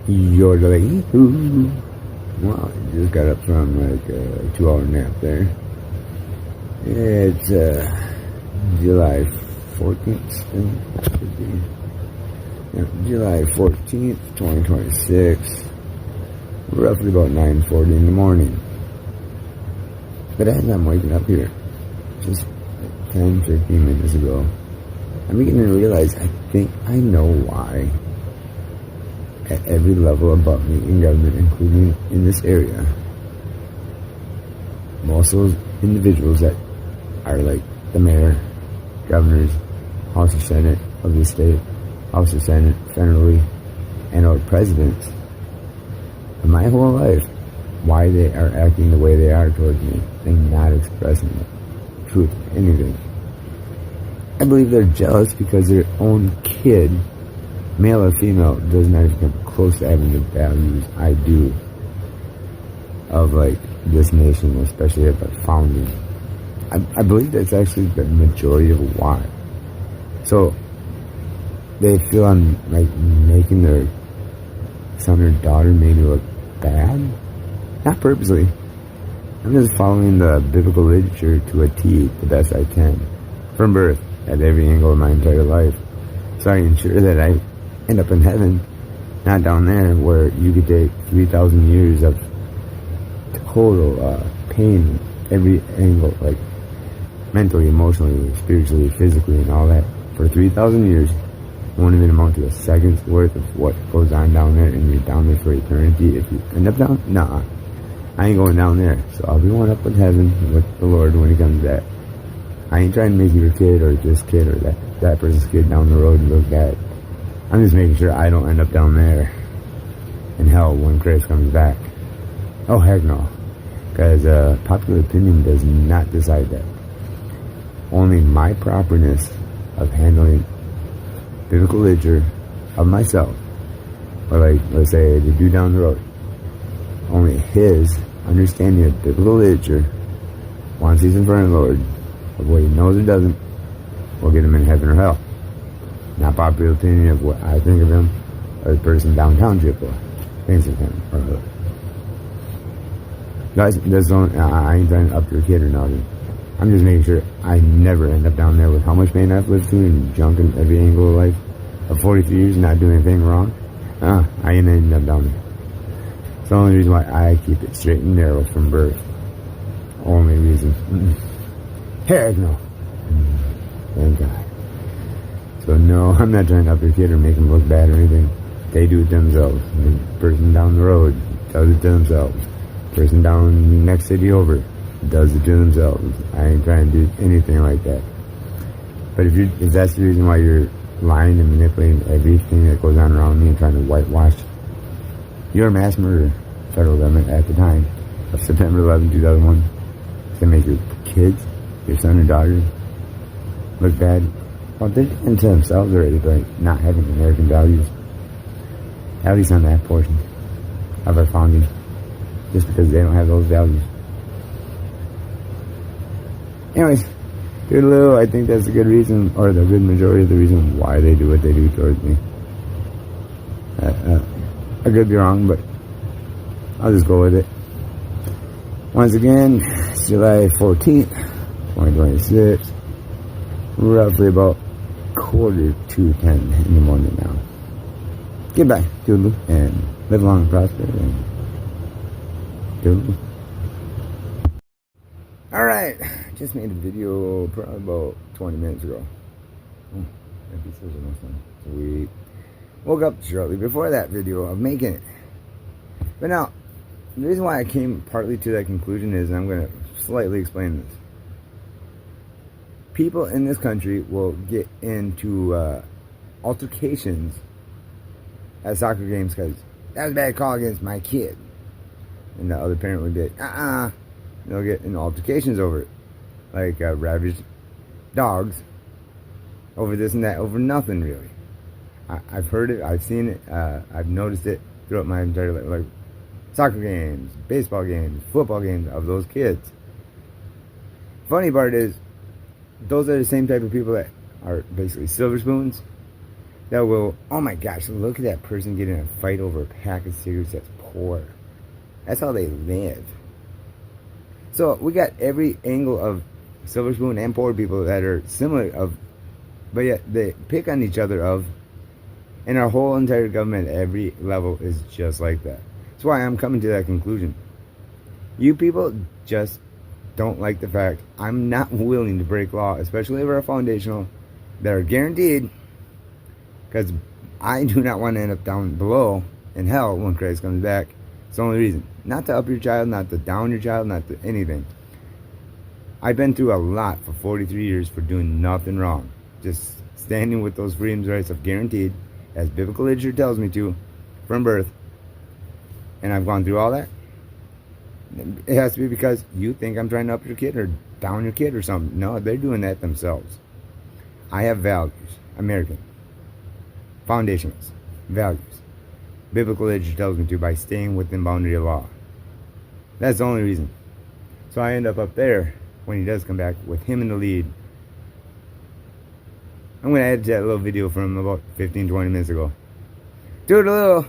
Yodeling. Well, I just got up from like a 2-hour nap there. It's July 14th. That should be. Yeah, July 14th, 2026. Roughly about 9:40 in the morning. But as I'm waking up here, just 10, 15 minutes ago, I'm beginning to realize I think I know why at every level above me in government, including in this area, most of those individuals that are like the mayor, governors, House or Senate of the state, House or Senate, federally, and or presidents, in my whole life, why they are acting the way they are towards me and not expressing the truth, anything. I believe they're jealous because their own kid, male or female, does not even come close to having the values I do of like this nation, especially at the founding. I believe that's actually the majority of why. So they feel I'm like making their son or daughter maybe look bad. Not purposely. I'm just following the biblical literature to a T the best I can. From birth, at every angle of my entire life. So I ensure that I end up in heaven, not down there where you could take 3,000 years of total pain, every angle, like mentally, emotionally, spiritually, physically, and all that. For 3,000 years, won't even amount to a second's worth of what goes on down there, and you're down there for eternity. If you end up down, nah, I ain't going down there. So I'll be going up in heaven with the Lord when He comes back. I ain't trying to make your kid or this kid or that person's kid down the road look bad. I'm just making sure I don't end up down there in hell when Christ comes back. Oh, heck no. Because popular opinion does not decide that. Only my properness of handling biblical literature of myself, or like, let's say, the dude down the road, only his understanding of biblical literature, once he's in front of the Lord, of what he knows or doesn't, will get him in heaven or hell. Not popular opinion of what I think of him, or the person downtown Triple thinks of him or her. Guys, I ain't trying to up your kid or nothing. I'm just making sure I never end up down there with how much pain I've lived through and junk in every angle of life of 43 years and not doing anything wrong. I ain't ending up down there. It's the only reason why I keep it straight and narrow from birth. Only reason. Heck no. Thank God. So no, I'm not trying to up your kid or make them look bad or anything. They do it themselves. The person down the road does it to themselves. The person down next city over does it to themselves. I ain't trying to do anything like that. But if that's the reason why you're lying and manipulating everything that goes on around me and trying to whitewash your mass murder, federal government at the time of September 11, 2001, to make your kids, your son or daughter, look bad, well, they're doing to themselves already by not having American values, at least on that portion of our founding, just because they don't have those values. Anyways, toodaloo, I think that's a good reason, or the good majority of the reason why they do what they do towards me. I could be wrong, but I'll just go with it. Once again, it's July 14th, 2026, roughly about 9:45 in the morning now. Goodbye, toodaloo, and live long and prosper, and toodaloo. Alright, just made a video probably about 20 minutes ago. Episode's almost done. Sweet. Woke up shortly before that video of making it. But now, the reason why I came partly to that conclusion is, and I'm going to slightly explain this. People in this country will get into altercations at soccer games because that was a bad call against my kid. And the other parent would be like, they'll get in altercations over it. Like ravaged dogs over this and that, over nothing really. I've heard it, I've seen it, I've noticed it throughout my entire life. Like soccer games, baseball games, football games of those kids. Funny part is, those are the same type of people that are basically silver spoons that will, oh my gosh, look at that person getting in a fight over a pack of cigarettes that's poor. That's how they live. So we got every angle of silver spoon and poor people that are similar but yet they pick on each other and our whole entire government at every level is just like that. That's why I'm coming to that conclusion. You people just don't like the fact I'm not willing to break law, especially over a foundational that are guaranteed, because I do not want to end up down below in hell when Christ comes back. It's the only reason. Not to up your child, not to down your child, not to anything. I've been through a lot for 43 years for doing nothing wrong. Just standing with those freedoms, rights of guaranteed, as biblical literature tells me to, from birth. And I've gone through all that. It has to be because you think I'm trying to up your kid or down your kid or something. No, they're doing that themselves. I have values. American. Foundationals. Values. Biblical literature tells me to by staying within boundary of law. That's the only reason. So I end up there when he does come back with him in the lead. I'm going to add that little video from about 15-20 minutes ago. Toodaloo!